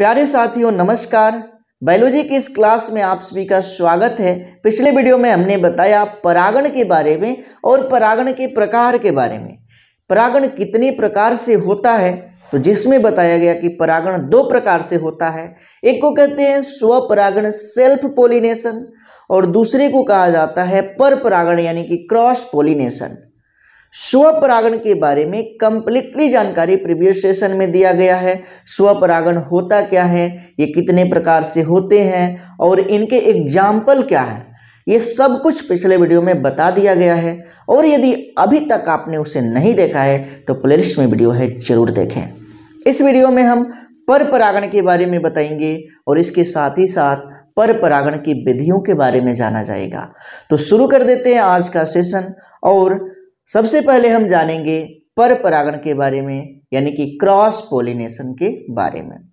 प्यारे साथियों नमस्कार। बायोलॉजी की इस क्लास में आप सभी का स्वागत है। पिछले वीडियो में हमने बताया परागण के बारे में और परागण के प्रकार के बारे में। परागण कितने प्रकार से होता है, तो जिसमें बताया गया कि परागण दो प्रकार से होता है। एक को कहते हैं स्वपरागण सेल्फ पोलिनेशन और दूसरे को कहा जाता है पर परागण यानी कि क्रॉस पोलिनेशन। स्वपरागण के बारे में कंप्लीटली जानकारी प्रीवियस सेशन में दिया गया है। स्वपरागण होता क्या है, ये कितने प्रकार से होते हैं और इनके एग्जाम्पल क्या है, ये सब कुछ पिछले वीडियो में बता दिया गया है। और यदि अभी तक आपने उसे नहीं देखा है तो प्लेलिस्ट में वीडियो है, जरूर देखें। इस वीडियो में हम पर परागण के बारे में बताएंगे और इसके साथ ही साथ पर परागण की विधियों के बारे में जाना जाएगा। तो शुरू कर देते हैं आज का सेशन। और सबसे पहले हम जानेंगे पर परागण के बारे में यानी कि क्रॉस पोलिनेशन के बारे में।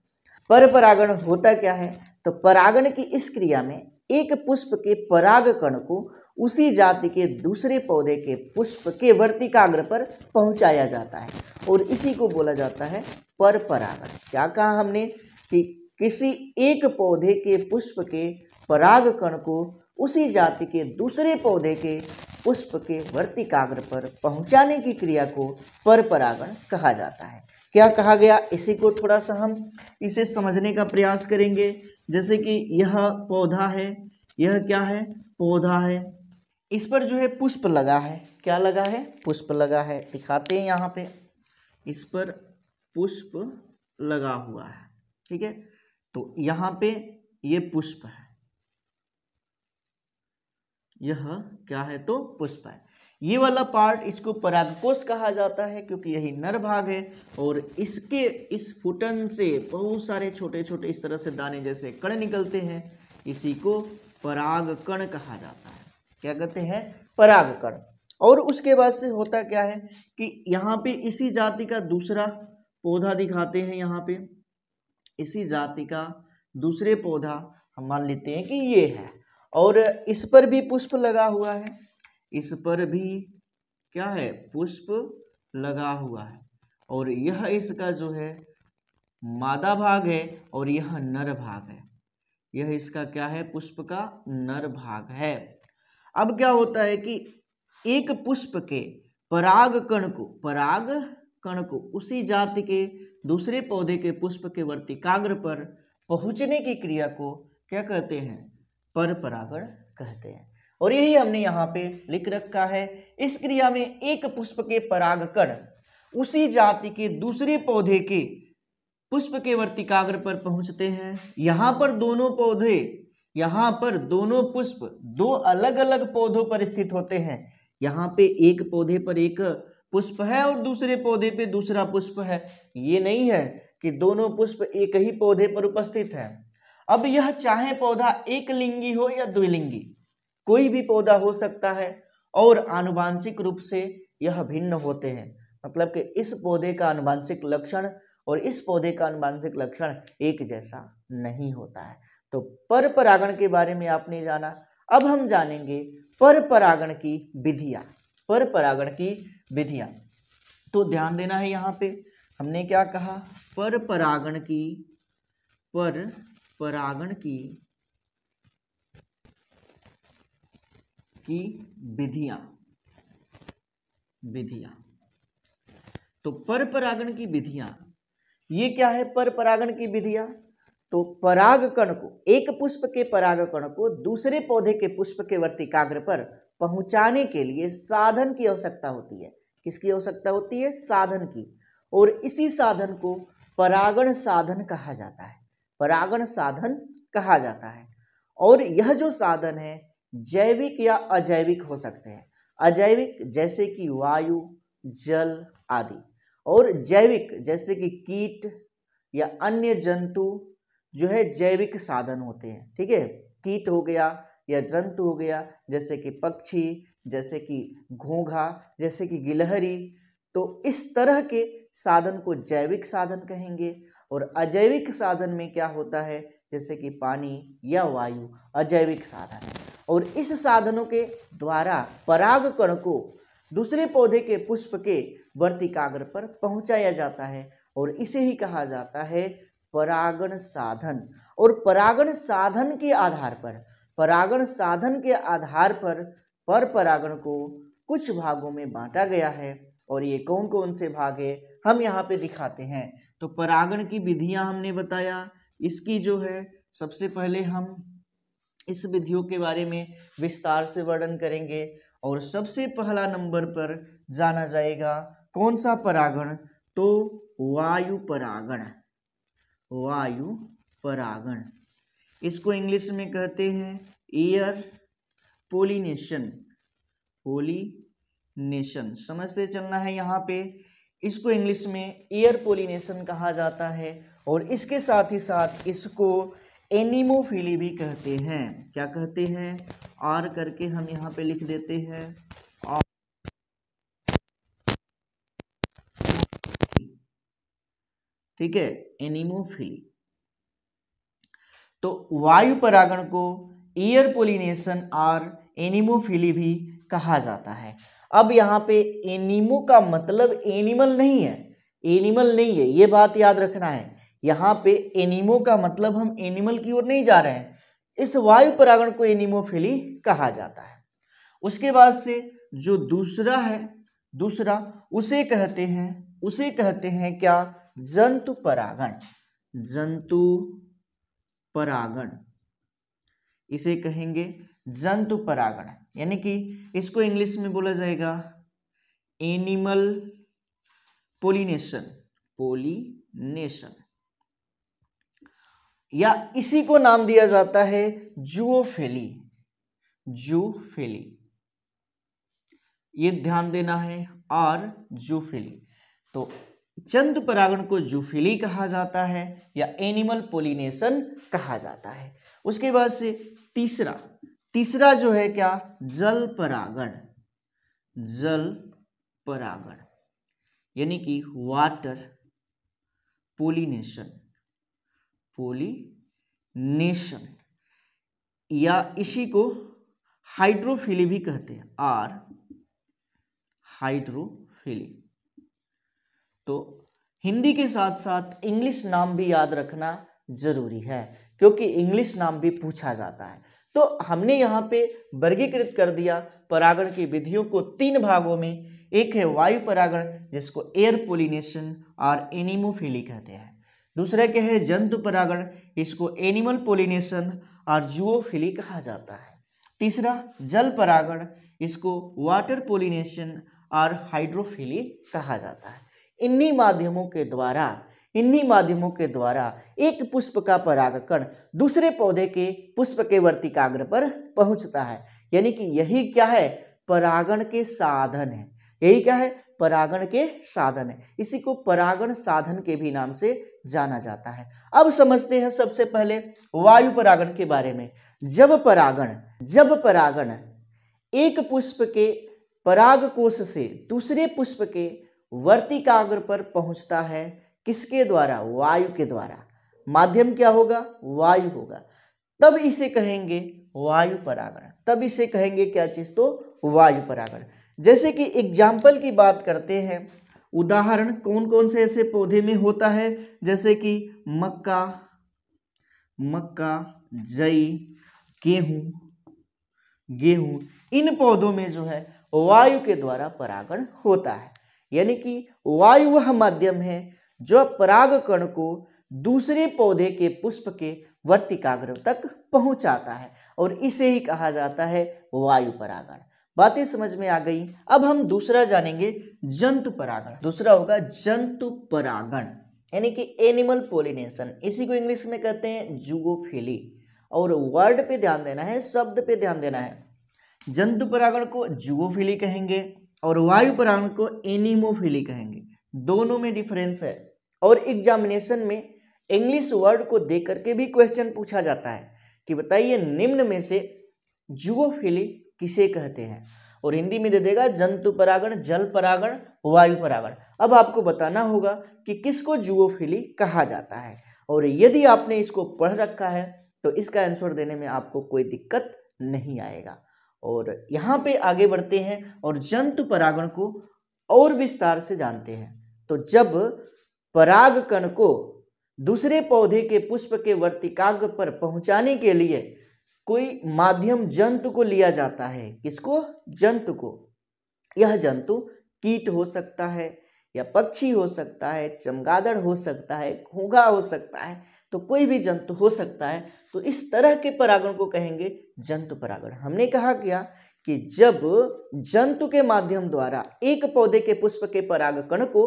पर परागण होता क्या है, तो परागण की इस क्रिया में एक पुष्प के परागकण को उसी जाति के दूसरे पौधे के पुष्प के वर्तिकाग्र पर पहुंचाया जाता है और इसी को बोला जाता है पर परागण। क्या कहा हमने कि किसी एक पौधे के पुष्प के परागकण को उसी जाति के दूसरे पौधे के पुष्प के वर्तिकाग्र पर पहुंचाने की क्रिया को पर परागण कहा जाता है। क्या कहा गया, इसी को थोड़ा सा हम इसे समझने का प्रयास करेंगे। जैसे कि यह पौधा है, यह क्या है, पौधा है, इस पर जो है पुष्प लगा है। क्या लगा है, पुष्प लगा है। दिखाते हैं यहाँ पे, इस पर पुष्प लगा हुआ है, ठीक है। तो यहाँ पे ये पुष्प है, यह क्या है, तो पुष्प है। ये वाला पार्ट इसको परागकोश कहा जाता है क्योंकि यही नर भाग है और इसके इस फुटन से बहुत सारे छोटे छोटे इस तरह से दाने जैसे कण निकलते हैं, इसी को परागकण कहा जाता है। क्या कहते हैं, परागकण। और उसके बाद से होता क्या है कि यहाँ पे इसी जाति का दूसरा पौधा दिखाते हैं। यहाँ पे इसी जाति का दूसरे पौधा हम मान लेते हैं कि ये है और इस पर भी पुष्प लगा हुआ है, इस पर भी क्या है, पुष्प लगा हुआ है। और यह इसका जो है मादा भाग है और यह नर भाग है। यह इसका क्या है, पुष्प का नर भाग है। अब क्या होता है कि एक पुष्प के परागकण को उसी जाति के दूसरे पौधे के पुष्प के वर्तिकाग्र पर पहुंचने की क्रिया को क्या कहते हैं, पर परागण कहते हैं। और यही हमने यहाँ पे लिख रखा है। इस क्रिया में एक पुष्प के परागकण उसी जाति के दूसरे पौधे के पुष्प के वर्तिकाग्र पर पहुंचते हैं। यहाँ पर दोनों पौधे, यहाँ पर दोनों पुष्प दो अलग अलग पौधों पर स्थित होते हैं। यहाँ पे एक पौधे पर एक पुष्प है और दूसरे पौधे पे दूसरा पुष्प है। ये नहीं है कि दोनों पुष्प एक ही पौधे पर उपस्थित है। अब यह चाहे पौधा एक लिंगी हो या द्विलिंगी, कोई भी पौधा हो सकता है और आनुवांशिक रूप से यह भिन्न होते हैं। मतलब कि इस पौधे का आनुवांशिक लक्षण और इस पौधे का आनुवांशिक लक्षण एक जैसा नहीं होता है। तो पर परागण के बारे में आपने जाना। अब हम जानेंगे पर परागण की विधियां। पर परागण की विधियां, तो ध्यान देना है। यहाँ पे हमने क्या कहा, पर परागण की विधियां। तो पर परागण की विधियां, ये क्या है, पर परागण की विधियां। तो परागकण को, एक पुष्प के परागकण को दूसरे पौधे के पुष्प के वर्तिकाग्र पर पहुंचाने के लिए साधन की आवश्यकता होती है। किसकी आवश्यकता होती है, साधन की। और इसी साधन को परागण साधन कहा जाता है। परागण साधन कहा जाता है। और यह जो साधन है जैविक या अजैविक हो सकते हैं। अजैविक जैसे कि वायु, जल आदि, और जैविक जैसे कि कीट या अन्य जंतु जो है जैविक साधन होते हैं, ठीक है। कीट हो गया या जंतु हो गया, जैसे कि पक्षी, जैसे कि घोंघा, जैसे कि गिलहरी। तो इस तरह के साधन को जैविक साधन कहेंगे। और अजैविक साधन में क्या होता है, जैसे कि पानी या वायु अजैविक साधन है। और इस साधनों के द्वारा परागकण को दूसरे पौधे के पुष्प के वर्तिकाग्र पर पहुंचाया जाता है और इसे ही कहा जाता है परागण साधन। और परागण साधन के आधार पर, परागण साधन के आधार पर परागण को कुछ भागों में बांटा गया है। और ये कौन कौन से भाग है हम यहाँ पे दिखाते हैं। तो परागण की विधियां हमने बताया, इसकी जो है सबसे पहले हम इस विधियों के बारे में विस्तार से वर्णन करेंगे। और सबसे पहला नंबर पर जाना जाएगा कौन सा परागण, तो वायु परागण। वायु परागण, इसको इंग्लिश में कहते हैं एयर पोलिनेशन। पोलिनेशन समझते चलना है यहाँ पे, इसको इंग्लिश में एयर पोलिनेशन कहा जाता है। और इसके साथ ही साथ इसको एनिमोफिली भी कहते हैं। क्या कहते हैं, आर करके हम यहाँ पे लिख देते हैं, ठीक है, एनिमोफिली। तो वायु परागण को एयर पोलिनेशन और एनिमोफिली भी कहा जाता है। अब यहाँ पे एनिमो का मतलब एनिमल नहीं है, एनिमल नहीं है, ये बात याद रखना है। यहाँ पे एनिमो का मतलब हम एनिमल की ओर नहीं जा रहे हैं। इस वायु परागण को एनिमोफिली कहा जाता है। उसके बाद से जो दूसरा है, दूसरा उसे कहते हैं क्या, जंतु परागण। जंतु परागण, इसे कहेंगे जंतु परागण, यानी कि इसको इंग्लिश में बोला जाएगा एनिमल पोलिनेशन। पोलिनेशन, या इसी को नाम दिया जाता है जूओफिली। जूफिली, ये ध्यान देना है, और जूफिली। तो जंतु परागण को जूफिली कहा जाता है या एनिमल पोलिनेशन कहा जाता है। उसके बाद से तीसरा जो है क्या, जल परागण। जल परागण, यानी कि वाटर पोलिनेशन। पोलिनेशन, या इसी को हाइड्रोफिली भी कहते हैं, और हाइड्रोफिली। तो हिंदी के साथ साथ इंग्लिश नाम भी याद रखना जरूरी है, क्योंकि इंग्लिश नाम भी पूछा जाता है। तो हमने यहाँ पे वर्गीकृत कर दिया परागण की विधियों को 3 भागों में। एक है वायु परागण, जिसको एयर पोलिनेशन और एनिमोफिली कहते हैं। दूसरा क्या है, जंतु परागण, इसको एनिमल पोलिनेशन और जूओफिली कहा जाता है। तीसरा जल परागण, इसको वाटर पोलिनेशन और हाइड्रोफिली कहा जाता है। इन्हीं माध्यमों के द्वारा एक पुष्प का परागकण दूसरे पौधे के पुष्प के वर्तिकाग्र पर पहुंचता है। यानी कि यही क्या है, परागण के साधन है। यही क्या है, परागण के साधन है। इसी को परागण साधन के भी नाम से जाना जाता है। अब समझते हैं सबसे पहले वायु परागण के बारे में। जब परागण एक पुष्प के परागकोश से दूसरे पुष्प के वर्तिकाग्र पर पहुंचता है, किसके द्वारा, वायु के द्वारा। माध्यम क्या होगा, वायु होगा। तब इसे कहेंगे वायु परागण। तब इसे कहेंगे क्या चीज, तो वायु परागण। जैसे कि एग्जाम्पल की बात करते हैं, उदाहरण कौन कौन से ऐसे पौधे में होता है, जैसे कि मक्का, जई, गेहूं, इन पौधों में जो है वायु के द्वारा परागण होता है। यानी कि वायु वह माध्यम है जो परागकण को दूसरे पौधे के पुष्प के वर्तिकाग्र तक पहुंचाता है, और इसे ही कहा जाता है वायु परागण। बातें समझ में आ गई। अब हम दूसरा जानेंगे, जंतु परागण। दूसरा होगा जंतु परागण, यानी कि एनिमल पोलिनेशन। इसी को इंग्लिश में कहते हैं जूओफिली। और वर्ड पे ध्यान देना है, शब्द पे ध्यान देना है। जंतु परागण को जूओफिली कहेंगे और वायु परागण को एनिमोफिली कहेंगे। दोनों में डिफरेंस है। और एग्जामिनेशन में इंग्लिश वर्ड को देख करके भी क्वेश्चन पूछा जाता है कि बताइए निम्न में से जूओफिली किसे कहते हैं, और हिंदी में दे देगा जंतु परागण, जल परागण, वायु परागण। अब आपको बताना होगा कि किसको जूओफिली कहा जाता है। और यदि आपने इसको पढ़ रखा है तो इसका आंसर देने में आपको कोई दिक्कत नहीं आएगा। और यहाँ पे आगे बढ़ते हैं और जंतु परागण को और विस्तार से जानते हैं। तो जब परागकण को दूसरे पौधे के पुष्प के वर्तिकाग्र पर पहुंचाने के लिए कोई माध्यम जंतु को लिया जाता है। किसको? जंतु को। यह जंतु कीट हो सकता है या पक्षी हो सकता है, चमगादड़ हो सकता है, घोंघा हो सकता है, तो कोई भी जंतु हो सकता है। तो इस तरह के परागण को कहेंगे जंतु परागण। हमने कहा क्या कि जब जंतु के माध्यम द्वारा एक पौधे के पुष्प के परागकण को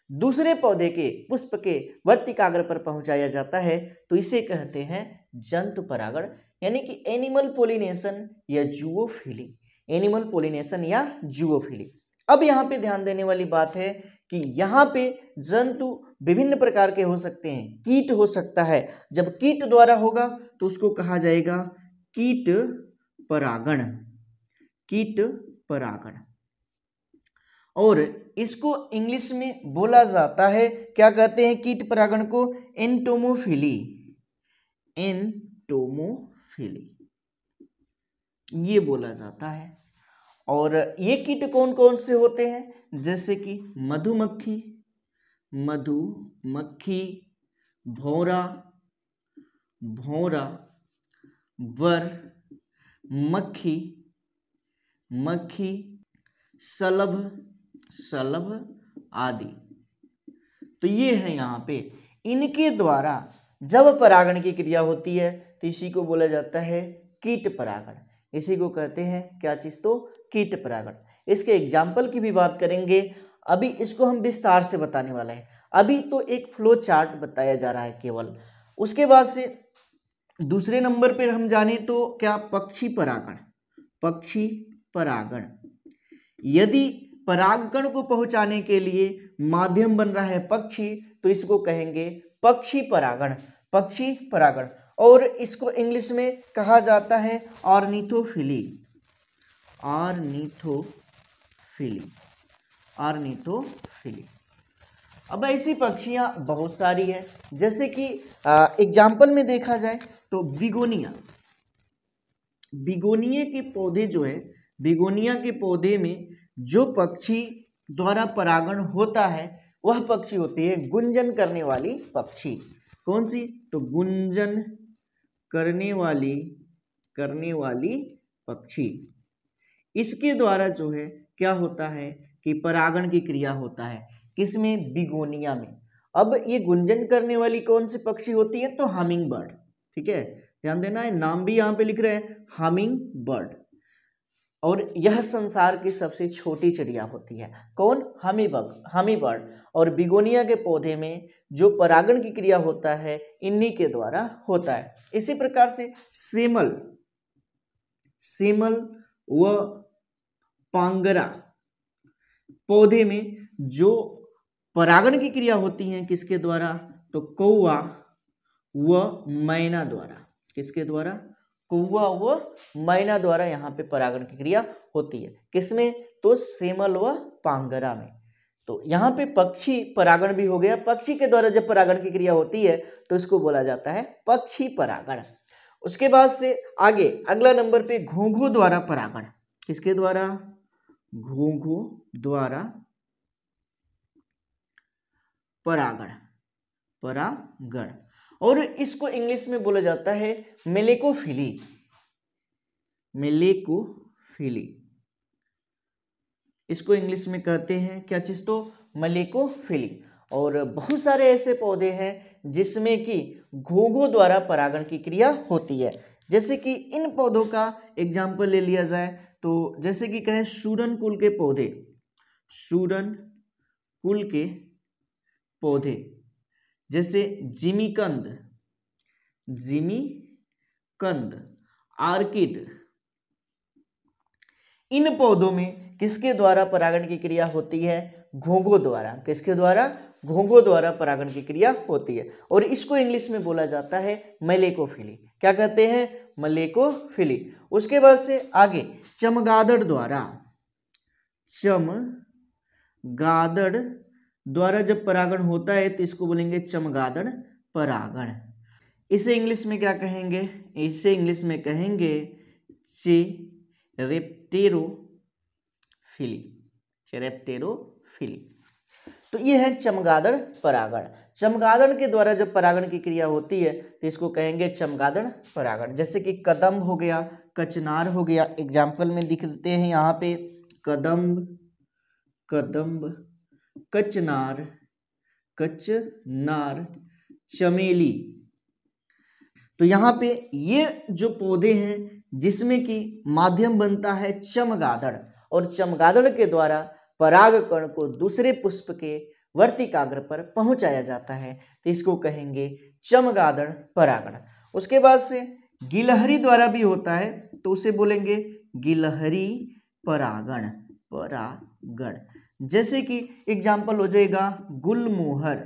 दूसरे पौधे के पुष्प के वर्तिकाग्र पर पहुंचाया जाता है तो इसे कहते हैं जंतु परागण, यानी कि एनिमल पोलिनेशन या जूओफिली। एनिमल पोलिनेशन या जूओफिली। अब यहाँ पे ध्यान देने वाली बात है कि यहाँ पे जंतु विभिन्न प्रकार के हो सकते हैं। कीट हो सकता है, जब कीट द्वारा होगा तो उसको कहा जाएगा कीट परागण। कीट परागण। और इसको इंग्लिश में बोला जाता है, क्या कहते हैं कीट परागण को? एंटोमोफिली। एंटोमोफिली ये बोला जाता है। और ये कीट कौन कौन से होते हैं? जैसे कि मधुमक्खी, मधुमक्खी, भौरा, भौरा, वर, मक्खी, मक्खी, शलभ, शलभ आदि। तो ये है यहाँ पे। इनके द्वारा जब परागण की क्रिया होती है तो इसी को बोला जाता है कीट परागण। इसी को कहते हैं क्या चीज? तो कीट परागण। इसके एग्जाम्पल की भी बात करेंगे। अभी इसको हम विस्तार से बताने वाला है। अभी तो एक फ्लो चार्ट बताया जा रहा है केवल। उसके बाद से दूसरे नंबर पर हम जाने तो क्या? पक्षी परागण। पक्षी परागण। यदि परागकण को पहुंचाने के लिए माध्यम बन रहा है पक्षी तो इसको कहेंगे पक्षी परागण। पक्षी परागण। और इसको इंग्लिश में कहा जाता है ऑर्निथोफिली। ऑर्निथोफिली। ऑर्निथोफिली। अब ऐसी पक्षियां बहुत सारी हैं, जैसे कि एग्जाम्पल में देखा जाए तो बिगोनिया। बिगोनिया के पौधे जो है, बिगोनिया के पौधे में जो पक्षी द्वारा परागण होता है वह पक्षी होती है गुंजन करने वाली पक्षी। कौन सी? तो गुंजन करने वाली पक्षी। इसके द्वारा जो है क्या होता है कि परागण की क्रिया होता है। किसमें? बिगोनिया में। अब ये गुंजन करने वाली कौन सी पक्षी होती है? तो हमिंग बर्ड। ठीक है, ध्यान देना है, नाम भी यहाँ पे लिख रहे हैं हमिंग बर्ड। और यह संसार की सबसे छोटी चिड़िया होती है। कौन? हमी बर्ड। और बिगोनिया के पौधे में जो परागण की क्रिया होता है इन्हीं के द्वारा होता है। इसी प्रकार से सेमल, सेमल व पांगरा पौधे में जो परागण की क्रिया होती है किसके द्वारा? तो कौवा व मैना द्वारा। किसके द्वारा? कौवा व मैना द्वारा यहाँ पे परागण की क्रिया होती है। किसमें? तो सेमल व पांगरा में। तो यहाँ पे पक्षी परागण भी हो गया। पक्षी के द्वारा जब परागण की क्रिया होती है तो इसको बोला जाता है पक्षी परागण। उसके बाद से आगे अगला नंबर पे घोंघू द्वारा परागण। किसके द्वारा? घोंघू द्वारा परागण। परागण। और इसको इंग्लिश में बोला जाता है मेलेकोफिली। मेलेकोफिली। इसको इंग्लिश में कहते हैं क्या चीज? तो मेलेकोफिली। और बहुत सारे ऐसे पौधे हैं जिसमें कि घोंघू द्वारा परागण की क्रिया होती है। जैसे कि इन पौधों का एग्जाम्पल ले लिया जाए तो जैसे कि कहें सूरन कुल के पौधे, सूरन कुल के पौधे जैसे जिमीकंद, जिमीकंद, आर्किड। इन पौधों में किसके द्वारा परागण की क्रिया होती है? घोंघू द्वारा। किसके द्वारा? घोंघू द्वारा परागण की क्रिया होती है। और इसको इंग्लिश में बोला जाता है मेलेकोफिली। क्या कहते हैं? मेलेकोफिली। उसके बाद से आगे चमगादड़ द्वारा, चमगादड़ द्वारा जब परागण होता है तो इसको बोलेंगे चमगादड़ परागण। इसे इंग्लिश में क्या कहेंगे? इसे इंग्लिश में कहेंगे चेरेप्टेरोफिली। चेरेप्टेरोफिली। तो ये है चमगादड़ परागण। चमगादड़ के द्वारा जब परागण की क्रिया होती है तो इसको कहेंगे चमगादड़ परागण। जैसे कि कदम्ब हो गया, कचनार हो गया, एग्जाम्पल में दिख देते हैं यहाँ पे, कदम्ब, कचनार, चमेली। तो यहाँ पे ये जो पौधे हैं जिसमें कि माध्यम बनता है चमगादड़, और चमगादड़ के द्वारा परागकण को दूसरे पुष्प के वर्तिकाग्र पर पहुंचाया जाता है, तो इसको कहेंगे चमगादड़ परागण। उसके बाद से गिलहरी द्वारा भी होता है, तो उसे बोलेंगे गिलहरी परागण। जैसे कि एग्जाम्पल हो जाएगा गुलमोहर।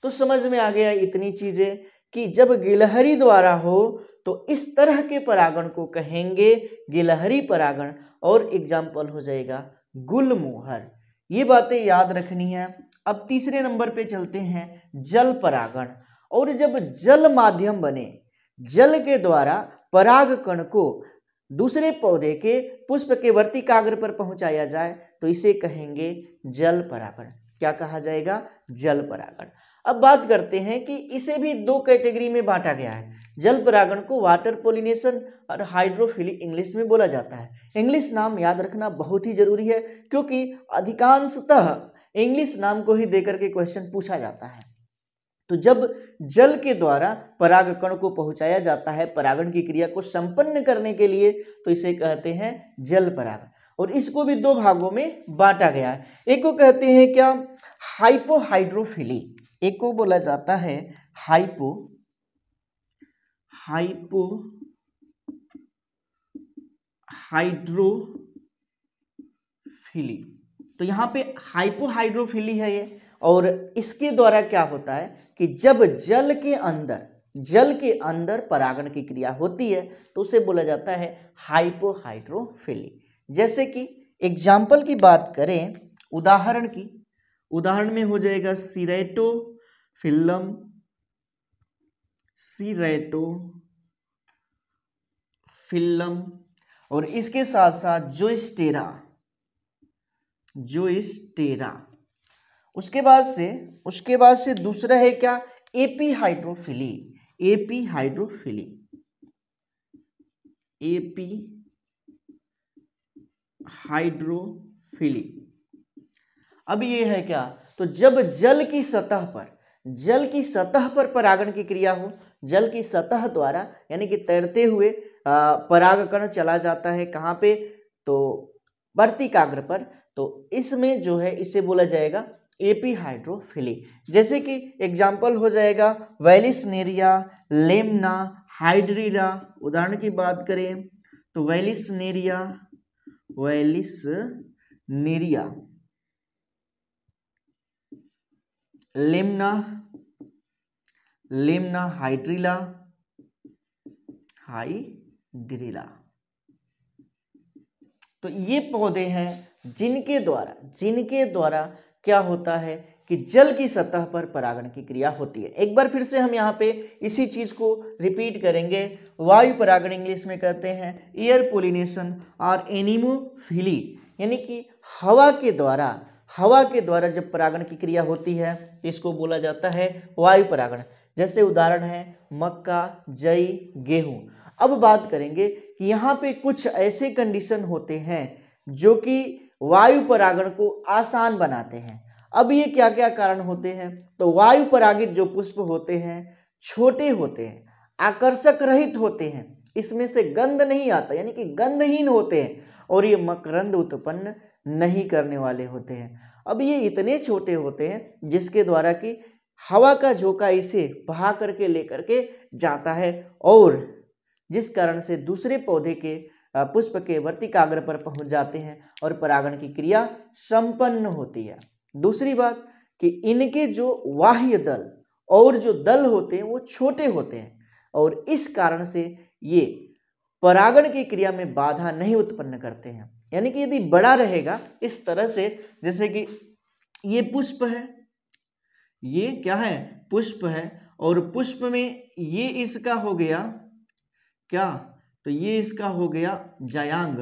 तो समझ में आ गया इतनी चीजें कि जब गिलहरी द्वारा हो तो इस तरह के परागण को कहेंगे गिलहरी परागण, और एग्जाम्पल हो जाएगा गुलमोहर। ये बातें याद रखनी है। अब तीसरे नंबर पे चलते हैं, जल परागण। और जब जल माध्यम बने, जल के द्वारा परागकण को दूसरे पौधे के पुष्प के वर्तिकाग्र पर पहुंचाया जाए तो इसे कहेंगे जल परागण। क्या कहा जाएगा? जल परागण। अब बात करते हैं कि इसे भी दो कैटेगरी में बांटा गया है। जल परागण को वाटर पॉलिनेशन और हाइड्रोफिली इंग्लिश में बोला जाता है। इंग्लिश नाम याद रखना बहुत ही जरूरी है, क्योंकि अधिकांशतः इंग्लिश नाम को ही देकर के क्वेश्चन पूछा जाता है। तो जब जल के द्वारा परागकण को पहुंचाया जाता है परागण की क्रिया को संपन्न करने के लिए, तो इसे कहते हैं जल परागण। और इसको भी दो भागों में बांटा गया है। एक को कहते हैं क्या? हाइपोहाइड्रोफिली। एक को बोला जाता है हाइपोहाइड्रोफिली। तो यहाँ पे हाइपोहाइड्रोफिली है ये, और इसके द्वारा क्या होता है कि जब जल के अंदर परागण की क्रिया होती है तो उसे बोला जाता है हाइपोहाइड्रोफिली। जैसे कि एग्जाम्पल की बात करें, उदाहरण में हो जाएगा सीरेटोफिल्लम, और इसके साथ साथ जोस्टेरा। उसके बाद से दूसरा है क्या? एपीहाइड्रोफिली। अब ये है क्या? तो जब जल की सतह पर परागण की क्रिया हो, जल की सतह द्वारा, यानी कि तैरते हुए परागकण चला जाता है कहाँ पे? तो वर्तिकाग्र पर। तो इसमें जो है इसे बोला जाएगा एपीहाइड्रोफिली। जैसे कि एग्जाम्पल हो जाएगा वैलिसनेरिया, लेमना, हाइड्रिला। उदाहरण की बात करें तो वैलिसनेरिया, लेमना, हाइड्रिला। तो ये पौधे हैं जिनके द्वारा क्या होता है कि जल की सतह पर परागण की क्रिया होती है। एक बार फिर से हम यहाँ पे इसी चीज को रिपीट करेंगे। वायु परागण इंग्लिश में कहते हैं एयर पोलिनेशन और एनिमोफिली, यानी कि हवा के द्वारा जब परागण की क्रिया होती है तो इसको बोला जाता है वायु परागण। जैसे उदाहरण है मक्का, जई, गेहूं। अब बात करेंगे कि यहाँ पे कुछ ऐसे कंडीशन होते हैं जो कि वायु परागण को आसान बनाते हैं। अब ये क्या क्या कारण होते हैं? तो वायु परागित जो पुष्प होते हैं छोटे होते हैं, आकर्षक रहित होते हैं, इसमें से गंध नहीं आता, यानी कि गंधहीन होते हैं, और ये मकरंद उत्पन्न नहीं करने वाले होते हैं। अब ये इतने छोटे होते हैं जिसके द्वारा कि हवा का झोंका इसे बहा करके लेकर के जाता है, और जिस कारण से दूसरे पौधे के पुष्प के वर्तिकाग्र पर पहुंच जाते हैं और परागण की क्रिया संपन्न होती है। दूसरी बात कि इनके जो बाह्य दल और जो दल होते हैं वो छोटे होते हैं, और इस कारण से ये परागण की क्रिया में बाधा नहीं उत्पन्न करते हैं। यानी कि यदि बड़ा रहेगा इस तरह से, जैसे कि ये पुष्प है, ये क्या है? पुष्प है, और पुष्प में ये इसका हो गया क्या? तो ये इसका हो गया जायांग,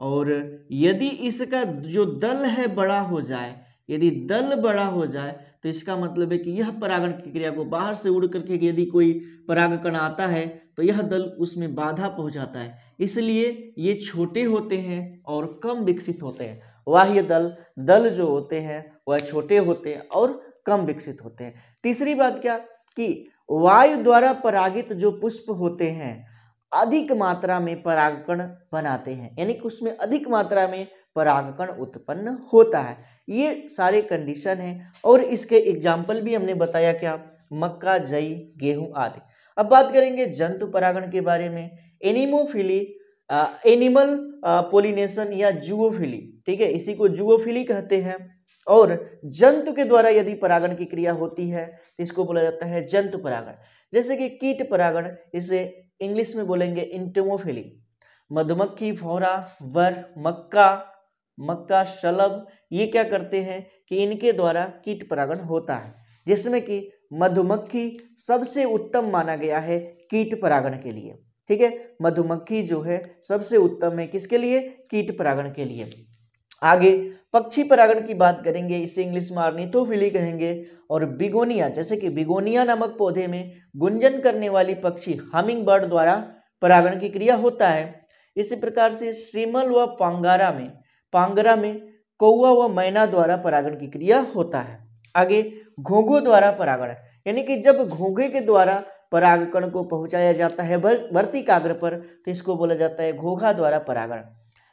और यदि इसका जो दल है बड़ा हो जाए, यदि दल बड़ा हो जाए तो इसका मतलब है कि यह परागण की क्रिया को बाहर से उड़ करके यदि कोई परागकण आता है तो यह दल उसमें बाधा पहुंचाता है, इसलिए ये छोटे होते हैं और कम विकसित होते हैं। बाह्य दल जो होते हैं वह छोटे होते हैं और कम विकसित होते हैं। तीसरी बात क्या कि वायु द्वारा परागित जो पुष्प होते हैं अधिक मात्रा में परागकण बनाते हैं, यानी कि उसमें अधिक मात्रा में परागकण उत्पन्न होता है। ये सारे कंडीशन हैं और इसके एग्जाम्पल भी हमने बताया, क्या, मक्का, जई, गेहूं आदि। अब बात करेंगे जंतु परागण के बारे में। एनिमोफिली, एनिमल पोलिनेशन या जूओफिली, ठीक है, इसी को जूओफिली कहते हैं। और जंतु के द्वारा यदि परागण की क्रिया होती है तो इसको बोला जाता है जंतु परागण। जैसे कि कीट परागण, इसे इंग्लिश में बोलेंगे इंटोमोफिली। मधुमक्खी, भौरा, वर, मक्का, शलभ, ये क्या करते हैं कि इनके द्वारा कीट परागण होता है, जिसमें कि मधुमक्खी सबसे उत्तम माना गया है कीट परागण के लिए। ठीक है, मधुमक्खी जो है सबसे उत्तम है किसके लिए? कीट परागण के लिए। आगे पक्षी परागण की बात करेंगे, इसे इंग्लिश में ऑर्निथोफिली कहेंगे। और बिगोनिया, जैसे कि बिगोनिया नामक पौधे में गुंजन करने वाली पक्षी हमिंग बर्ड द्वारा परागण की क्रिया होता है। इसी प्रकार से शिमल व पांगरा में कौवा व मैना द्वारा परागण की क्रिया होता है। आगे घोंघों द्वारा परागण, यानी कि जब घोंघे के द्वारा परागकण को पहुंचाया जाता है वर्तिकाग्र पर तो इसको बोला जाता है घोंघा द्वारा परागण।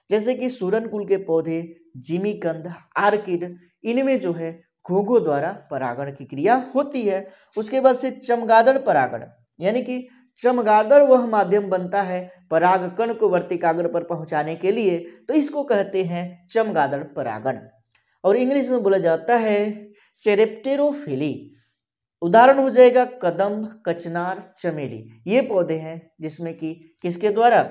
जैसे कि सूरन कुल के पौधे, जिमीकंद, आर्किड, इनमें जो है घोंघों द्वारा परागण की क्रिया होती है। उसके बाद से चमगादड़ परागण, यानी कि चमगादड़ वह माध्यम बनता है परागकण को वर्तिकाग्र पर पहुंचाने के लिए, तो इसको कहते हैं चमगादड़ परागण। और इंग्लिश में बोला जाता है चेरेप्टेरोफिली। उदाहरण हो जाएगा कदम्ब, कचनार, चमेली, ये पौधे हैं जिसमें कि किसके द्वारा?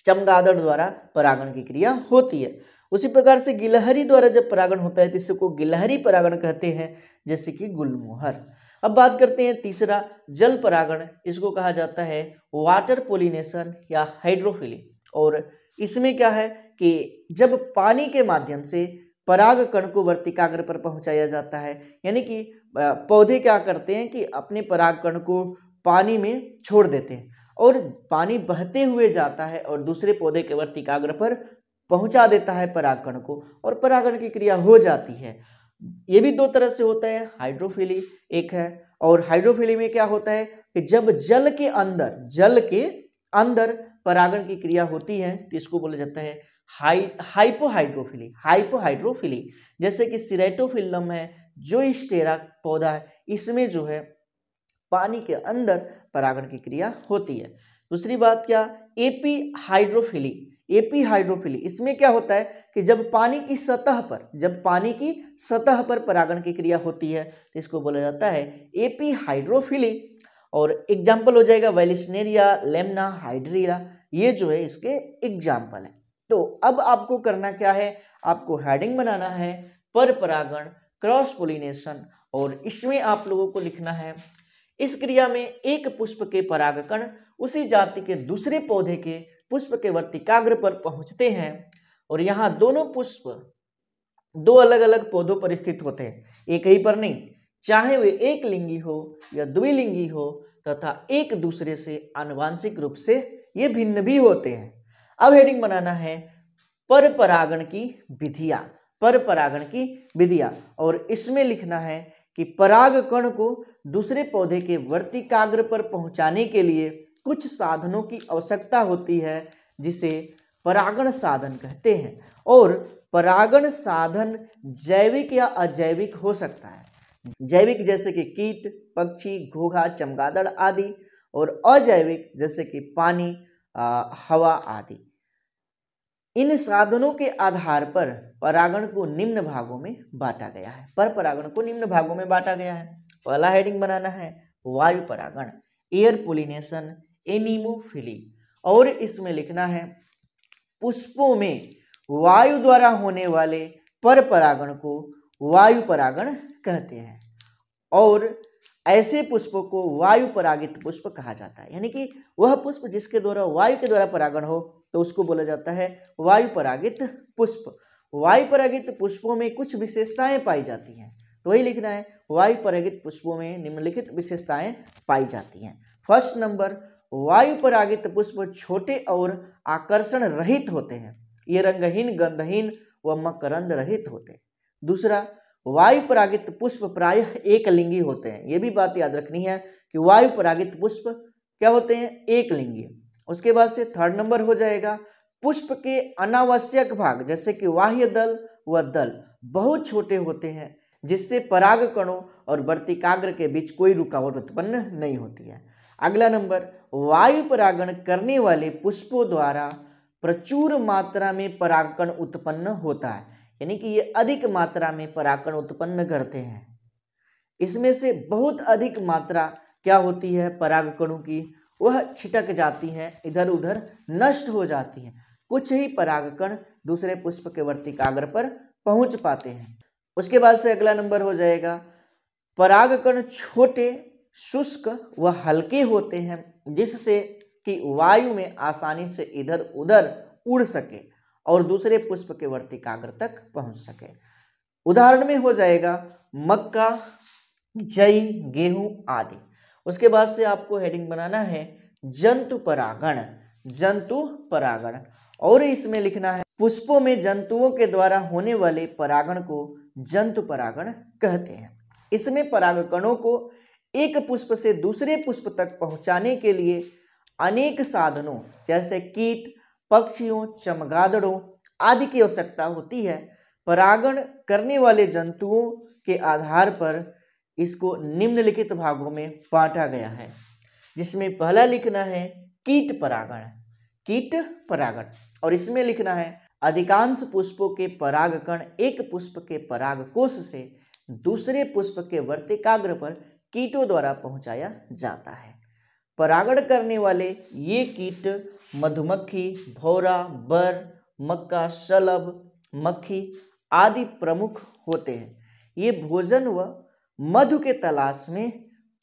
चमगादड़ द्वारा परागण की क्रिया होती है। उसी प्रकार से गिलहरी द्वारा जब परागण होता है तो इसको गिलहरी परागण कहते हैं, जैसे कि गुलमोहर। अब बात करते हैं तीसरा, जल परागण, इसको कहा जाता है वाटर पोलिनेशन या हाइड्रोफिली। और इसमें क्या है कि जब पानी के माध्यम से परागकण को वर्तिकाग्र पर पहुंचाया जाता है, यानी कि पौधे क्या करते हैं कि अपने परागकण को पानी में छोड़ देते हैं और पानी बहते हुए जाता है और दूसरे पौधे के वर्तिकाग्र पर पहुंचा देता है परागकण को और परागण की क्रिया हो जाती है। ये भी दो तरह से होता है, हाइड्रोफिली एक है। और हाइड्रोफिली में क्या होता है कि जब जल के अंदर परागण की क्रिया होती है तो इसको बोला जाता है हाइपोहाइड्रोफिली। जैसे कि सिरेटोफिल्लम है, जो स्टेरा पौधा है, इसमें जो है पानी के अंदर परागण की क्रिया होती है। दूसरी बात क्या? एपी हाइड्रोफिली, इसमें क्या होता है कि जब पानी की सतह पर परागण की क्रिया होती है तो इसको बोला जाता है एपी हाइड्रोफिली। और एग्जाम्पल हो जाएगा वेलिस्नेरिया, लेमना, हाइड्रिया, ये जो है इसके एग्जाम्पल है। तो अब आपको करना क्या है, आपको हेडिंग बनाना है पर परागण, क्रॉस पोलिनेशन, और इसमें आप लोगों को लिखना है इस क्रिया में एक पुष्प के परागकण उसी जाति के दूसरे पौधे के पुष्प के वर्तिकाग्र पर पहुंचते हैं और यहाँ दोनों पुष्प दो अलग अलग पौधों पर स्थित होते हैं, एक ही पर नहीं, चाहे वे एक लिंगी हो या द्विलिंगी हो तथा एक दूसरे से आनुवांशिक रूप से ये भिन्न भी होते हैं। अब हेडिंग बनाना है पर परागण की विधियां, और इसमें लिखना है कि परागकण को दूसरे पौधे के वर्तिकाग्र पर पहुंचाने के लिए कुछ साधनों की आवश्यकता होती है जिसे परागण साधन कहते हैं। और परागण साधन जैविक या अजैविक हो सकता है। जैविक जैसे कि कीट, पक्षी, घोंघा, चमगादड़ आदि, और अजैविक जैसे कि पानी, हवा आदि। इन साधनों के आधार पर परागण को निम्न भागों में बांटा गया है। पर परागण को निम्न भागों में बांटा गया है। पहला हेडिंग बनाना है वायु परागण, एयर पोलिनेशन, एनिमोफिली, और इसमें लिखना है पुष्पों में वायु द्वारा होने वाले पर परागण को वायु परागण कहते हैं और ऐसे पुष्पों को वायु परागित पुष्प कहा जाता है, यानी कि वह पुष्प जिसके द्वारा वायु के द्वारा परागण हो तो उसको बोला जाता है वायु परागित पुष्प। वायु परागित पुष्पों में कुछ विशेषताएं पाई जाती हैं, तो वही लिखना है वायु परागित पुष्पों में निम्नलिखित विशेषताएं पाई जाती हैं। फर्स्ट नंबर, वायु परागित पुष्प छोटे और आकर्षण रहित होते हैं, ये रंगहीन, गंधहीन व मकरंद रहित होते हैं। दूसरा, वायु परागित पुष्प प्रायः एक लिंगी होते हैं, ये भी बात याद रखनी है कि वायु परागित पुष्प क्या होते हैं, एक लिंगी। उसके बाद से थर्ड नंबर हो जाएगा, पुष्प के अनावश्यक भाग जैसे कि बाह्य दल व दल बहुत छोटे होते हैं, जिससे पराग कणों और वर्तिकाग्र के बीच कोई रुकावट उत्पन्न नहीं होती है। अगला नंबर, वायु परागण करने वाले पुष्पों द्वारा प्रचुर मात्रा में परागकण उत्पन्न होता है, यानी कि ये अधिक मात्रा में परागकण उत्पन्न करते हैं। इसमें से बहुत अधिक मात्रा क्या होती है परागकणों की, वह छिटक जाती हैं, इधर उधर नष्ट हो जाती हैं। कुछ ही परागकण दूसरे पुष्प के वर्तिकाग्र पर पहुंच पाते हैं। उसके बाद से अगला नंबर हो जाएगा, परागकण छोटे, शुष्क व हल्के होते हैं, जिससे कि वायु में आसानी से इधर उधर उड़ सके और दूसरे पुष्प के वर्तिकाग्र तक पहुंच सके। उदाहरण में हो जाएगा मक्का, जई, गेहूं आदि। उसके बाद से आपको हेडिंग बनाना है जंतु परागण। जंतु परागण, और इसमें लिखना है पुष्पों में जंतुओं के द्वारा होने वाले परागण को जंतु परागण कहते हैं। इसमें परागकणों को एक पुष्प से दूसरे पुष्प तक पहुंचाने के लिए अनेक साधनों जैसे कीट, पक्षियों, चमगादड़ों आदि की आवश्यकता होती है। परागण करने वाले जंतुओं के आधार पर इसको निम्नलिखित भागों में बांटा गया है, जिसमें पहला लिखना है कीट परागण। कीट परागण, और इसमें लिखना है अधिकांश पुष्पों के परागकण एक पुष्प के परागकोश से दूसरे पुष्प के वर्तिकाग्र पर कीटों द्वारा पहुंचाया जाता है। परागण करने वाले ये कीट मधुमक्खी, भौरा, बर, मक्का, शलभ, मक्खी आदि प्रमुख होते हैं। ये भोजन व मधु के तलाश में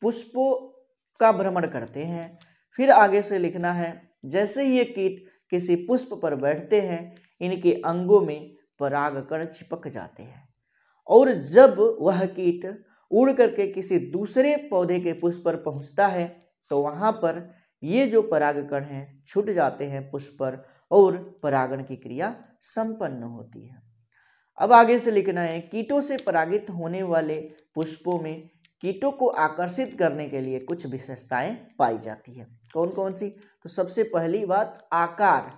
पुष्पों का भ्रमण करते हैं। फिर आगे से लिखना है जैसे ही ये कीट किसी पुष्प पर बैठते हैं, इनके अंगों में परागकण चिपक जाते हैं, और जब वह कीट उड़ करके किसी दूसरे पौधे के पुष्प पर पहुंचता है तो वहां पर ये जो परागकण हैं छूट जाते हैं पुष्प पर और परागण की क्रिया संपन्न होती है। अब आगे से लिखना है कीटों से परागित होने वाले पुष्पों में कीटों को आकर्षित करने के लिए कुछ विशेषताएं पाई जाती है। कौन कौन सी? तो सबसे पहली बात आकार।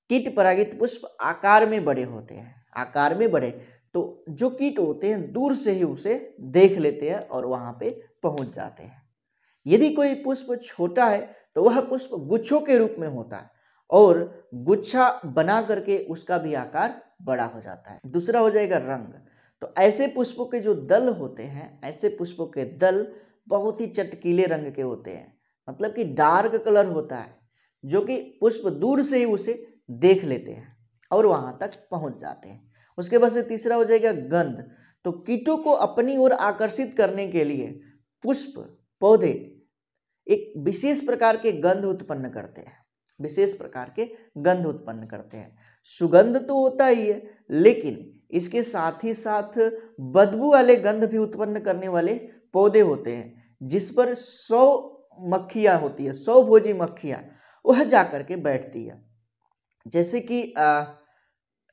कीट परागित पुष्प आकार में बड़े होते हैं। आकार में बड़े, तो जो कीट होते हैं दूर से ही उसे देख लेते हैं और वहां पे पहुंच जाते हैं। यदि कोई पुष्प छोटा है तो वह पुष्प गुच्छों के रूप में होता है और गुच्छा बना करके उसका भी आकार बड़ा हो जाता है। दूसरा हो जाएगा रंग। तो ऐसे पुष्पों के जो दल होते हैं, ऐसे पुष्पों के दल बहुत ही चटकीले रंग के होते हैं, मतलब कि डार्क कलर होता है, जो कि पुष्प दूर से ही उसे देख लेते हैं और वहां तक पहुंच जाते हैं। उसके बाद से तीसरा हो जाएगा गंध। तो कीटों को अपनी ओर आकर्षित करने के लिए पुष्प पौधे एक विशेष प्रकार के गंध उत्पन्न करते हैं, विशेष प्रकार के गंध उत्पन्न करते हैं। सुगंध तो होता ही है, लेकिन इसके साथ ही साथ बदबू वाले गंध भी उत्पन्न करने वाले पौधे होते हैं, जिस पर 100 मक्खियां होती है, 100 भोजी मक्खियां वह जाकर के बैठती है। जैसे कि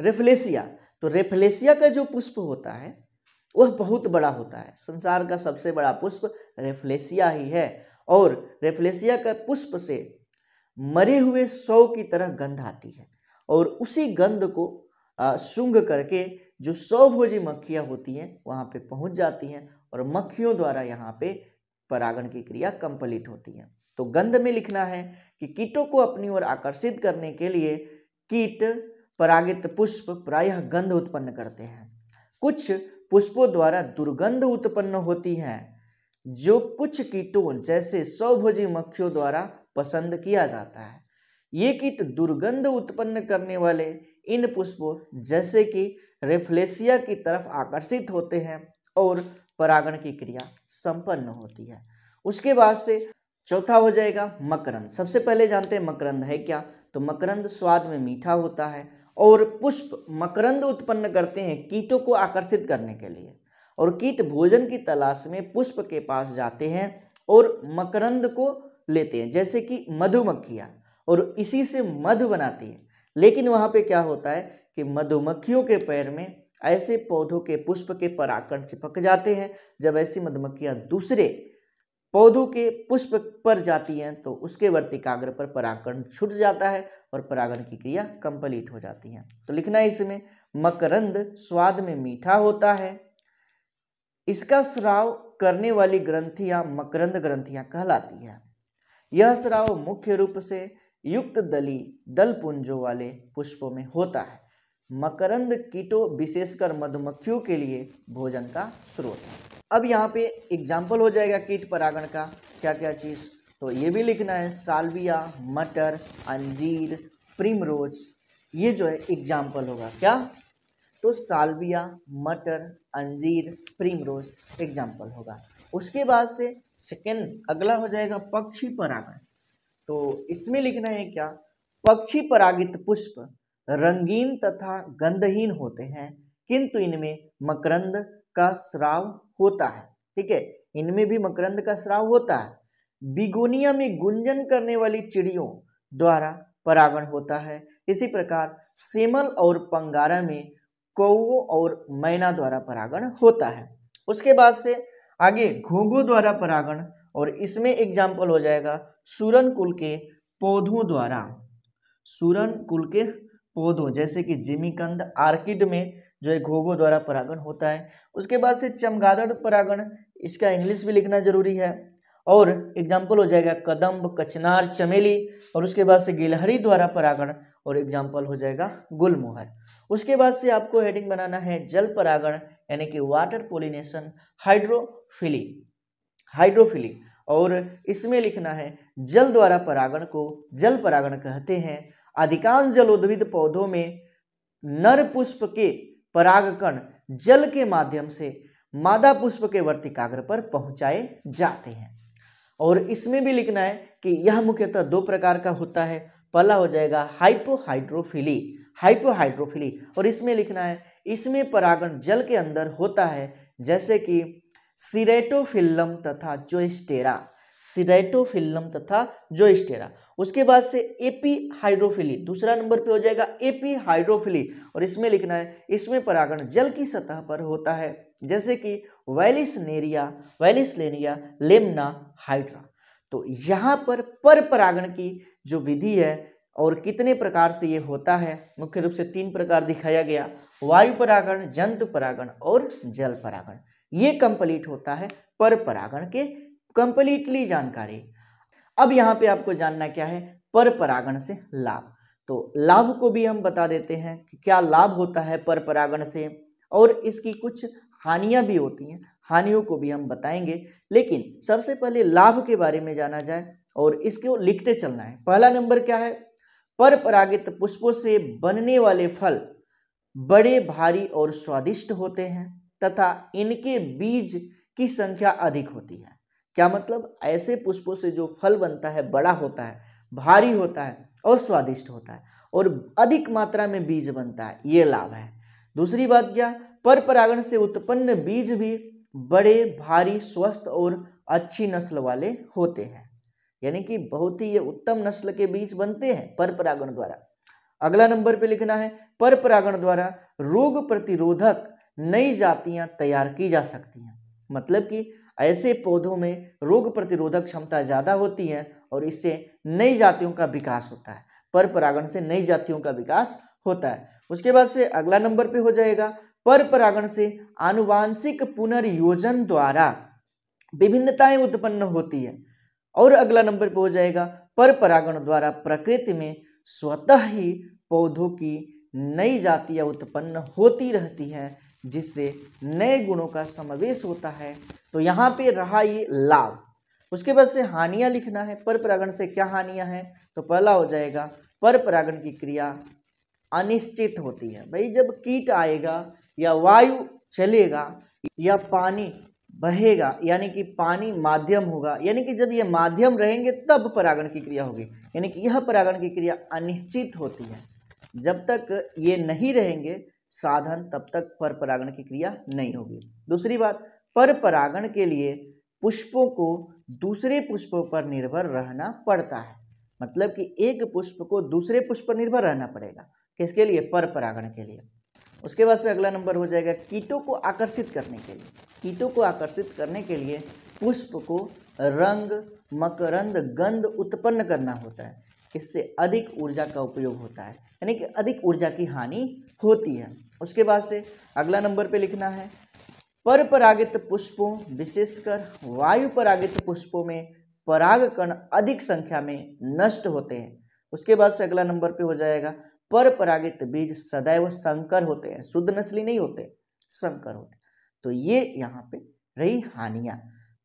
रेफलेसिया। तो रेफलेसिया का जो पुष्प होता है वह बहुत बड़ा होता है। संसार का सबसे बड़ा पुष्प रेफलेसिया ही है, और रेफलेसिया का पुष्प से मरे हुए 100 की तरह गंध आती है, और उसी गंध को सूंघ करके जो 100 भोजी मक्खियां होती हैं वहां पे पहुंच जाती हैं, और मक्खियों द्वारा यहाँ पे परागण की क्रिया कंप्लीट होती है। तो गंध में लिखना है कि कीटों को अपनी ओर आकर्षित करने के लिए कीट परागित पुष्प प्रायः गंध उत्पन्न करते हैं। कुछ पुष्पों द्वारा दुर्गंध उत्पन्न होती है, जो कुछ कीटों जैसे 100 भोजी मक्खियों द्वारा पसंद किया जाता है। ये कीट दुर्गंध उत्पन्न करने वाले इन पुष्पों जैसे कि रेफलेसिया की तरफ आकर्षित होते हैं और परागण की क्रिया संपन्न होती है। उसके बाद से चौथा हो जाएगा मकरंद। सबसे पहले जानते हैं मकरंद है क्या। तो तो मकरंद स्वाद में मीठा होता है और पुष्प मकरंद उत्पन्न करते हैं कीटों को आकर्षित करने के लिए, और कीट भोजन की तलाश में पुष्प के पास जाते हैं और मकरंद को लेते हैं, जैसे कि मधुमक्खियाँ, और इसी से मधु बनाती है। लेकिन वहाँ पे क्या होता है कि मधुमक्खियों के पैर में ऐसे पौधों के पुष्प के परागकण चिपक जाते हैं। जब ऐसी मधुमक्खियाँ दूसरे पौधों के पुष्प पर जाती हैं तो उसके वर्तिकाग्र पर परागकण छूट जाता है और परागण की क्रिया कंप्लीट हो जाती है। तो लिखना है इसमें मकरंद स्वाद में मीठा होता है, इसका स्राव करने वाली ग्रंथियां मकरंद ग्रंथियां कहलाती है। यह स्राव मुख्य रूप से युक्त दली दल पुंजों वाले पुष्पों में होता है। मकरंद कीटों विशेषकर मधुमक्खियों के लिए भोजन का स्रोत है। अब यहाँ पे एग्जाम्पल हो जाएगा कीट परागण का, क्या क्या चीज़, तो ये भी लिखना है साल्विया, मटर, अंजीर, प्रिमरोज, ये जो है एग्जाम्पल होगा क्या, तो साल्विया, मटर, अंजीर, प्रिमरोज एग्जाम्पल होगा। उसके बाद से सेकेंड अगला हो जाएगा पक्षी परागण। तो इसमें लिखना है क्या, पक्षी परागित पुष्प रंगीन तथा गंधहीन होते हैं, किंतु इनमें मकरंद का स्राव होता है। ठीक है, इनमें भी मकरंद का स्राव होता है। बिगोनिया में गुंजन करने वाली चिड़ियों द्वारा परागण होता है। इसी प्रकार सेमल और पंगारा में कौओं और मैना द्वारा परागण होता है। उसके बाद से आगे घोंघों द्वारा परागण, और इसमें एग्जाम्पल हो जाएगा सूरन कुल के पौधों द्वारा, सूरन कुल के पौधों जैसे कि जिमीकंद, आर्किड में जो है घोंघों द्वारा परागण होता है। उसके बाद से चमगादड़ परागण, इसका इंग्लिश भी लिखना जरूरी है, और एग्जाम्पल हो जाएगा कदम्ब, कचनार, चमेली, और उसके बाद से गिलहरी द्वारा परागण, और एग्जाम्पल हो जाएगा गुलमोहर। उसके बाद से आपको हेडिंग बनाना है जल परागण यानी कि वाटर पोलिनेशन, हाइड्रोफिली, हाइड्रोफिली, और इसमें लिखना है जल द्वारा परागण को जल परागण कहते हैं। अधिकांश जलोद्भिद पौधों में नर पुष्प के परागकण जल के माध्यम से मादा पुष्प के वर्तिकाग्र पर पहुंचाए जाते हैं। और इसमें भी लिखना है कि यह मुख्यतः दो प्रकार का होता है। पहला हो जाएगा हाइपोहाइड्रोफिली, हाइपोहाइड्रोफिली, और इसमें लिखना है इसमें परागण जल के अंदर होता है, जैसे कि सिरेटोफिल्लम तथा जोस्टेरा, सिरेटोफिल्लम तथा जोस्टेरा। उसके बाद से एपी हाइड्रोफिली, दूसरा नंबर पे हो जाएगा एपी हाइड्रोफिली, और इसमें लिखना है इसमें परागण जल की सतह पर होता है, जैसे कि वैलिसनेरिया, वैलिसलेनिया, लेमना, हाइड्रा। तो यहाँ पर परागण की जो विधि है और कितने प्रकार से ये होता है, मुख्य रूप से 3 प्रकार दिखाया गया, वायु परागण, जंतु परागण और जल परागण। ये कंप्लीट होता है पर परागण के कंप्लीटली जानकारी। अब यहाँ पे आपको जानना क्या है, पर परागण से लाभ। तो लाभ को भी हम बता देते हैं कि क्या लाभ होता है पर परागण से, और इसकी कुछ हानियां भी होती हैं, हानियों को भी हम बताएंगे। लेकिन सबसे पहले लाभ के बारे में जाना जाए और इसको लिखते चलना है। पहला नंबर क्या है, पर परागित पुष्पों से बनने वाले फल बड़े, भारी और स्वादिष्ट होते हैं तथा इनके बीज की संख्या अधिक होती है। क्या मतलब, ऐसे पुष्पों से जो फल बनता है बड़ा होता है, भारी होता है और स्वादिष्ट होता है, और अधिक मात्रा में बीज बनता है, ये लाभ है। दूसरी बात क्या, पर परागण से उत्पन्न बीज भी बड़े, भारी, स्वस्थ और अच्छी नस्ल वाले होते हैं, यानी कि बहुत ही ये उत्तम नस्ल के बीज बनते हैं पर परागण द्वारा। अगला नंबर पे लिखना है पर परागण द्वारा रोग प्रतिरोधक नई जातियां तैयार की जा सकती हैं। मतलब कि ऐसे पौधों में रोग प्रतिरोधक क्षमता ज़्यादा होती है और इससे नई जातियों का विकास होता है, पर परागण से नई जातियों का विकास होता है। उसके बाद से अगला नंबर पे हो जाएगा पर परागण से आनुवांशिक पुनर्योजन द्वारा विभिन्नताएं उत्पन्न होती है। और अगला नंबर पे हो जाएगा पर परागण द्वारा प्रकृति में स्वतः ही पौधों की नई जातियां उत्पन्न होती रहती हैं, जिससे नए गुणों का समावेश होता है। तो यहाँ पे रहा ये लाभ। उसके बाद से हानियां लिखना है, पर परागण से क्या हानियां हैं, तो पहला हो जाएगा पर परागण की क्रिया अनिश्चित होती है। भाई जब कीट आएगा या वायु चलेगा या पानी बहेगा, यानी कि पानी माध्यम होगा, यानी कि जब ये माध्यम रहेंगे तब परागण की क्रिया होगी, यानी कि यह परागण की क्रिया अनिश्चित होती है। जब तक ये नहीं रहेंगे साधन तब तक पर परागण की क्रिया नहीं होगी। दूसरी बात, पर परागण के लिए पुष्पों को दूसरे पुष्पों पर निर्भर रहना पड़ता है, मतलब कि एक पुष्प को दूसरे पुष्प पर निर्भर रहना पड़ेगा, किसके लिए? पर परागण के लिए। उसके बाद से अगला नंबर हो जाएगा कीटों को आकर्षित करने के लिए। कीटों को आकर्षित करने के लिए पुष्प को रंग, मकरंद, गंध उत्पन्न करना होता है, इससे अधिक ऊर्जा का उपयोग होता है, यानी कि अधिक ऊर्जा की हानि होती है। उसके बाद से अगला नंबर पे लिखना है, पर परागित पुष्पों विशेषकर वायु परागित पुष्पों में परागकण अधिक संख्या में नष्ट होते हैं। उसके बाद से अगला नंबर पे हो जाएगा, पर परागित बीज सदैव संकर होते हैं, शुद्ध नस्ली नहीं होते, संकर होते। तो ये यहाँ पे रही हानियां।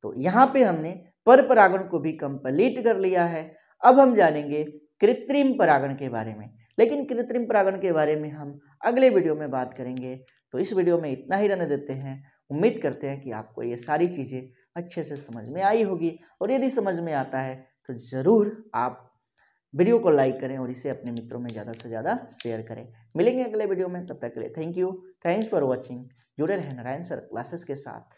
तो यहाँ पे हमने पर परागण को भी कंप्लीट कर लिया है। अब हम जानेंगे कृत्रिम परागण के बारे में, लेकिन कृत्रिम परागण के बारे में हम अगले वीडियो में बात करेंगे। तो इस वीडियो में इतना ही रहने देते हैं। उम्मीद करते हैं कि आपको ये सारी चीज़ें अच्छे से समझ में आई होगी, और यदि समझ में आता है तो ज़रूर आप वीडियो को लाइक करें और इसे अपने मित्रों में ज़्यादा से ज़्यादा शेयर करें। मिलेंगे अगले वीडियो में, तब तक के लिए thank you, thanks for watching. जुड़े रहें नारायण सर क्लासेस के साथ।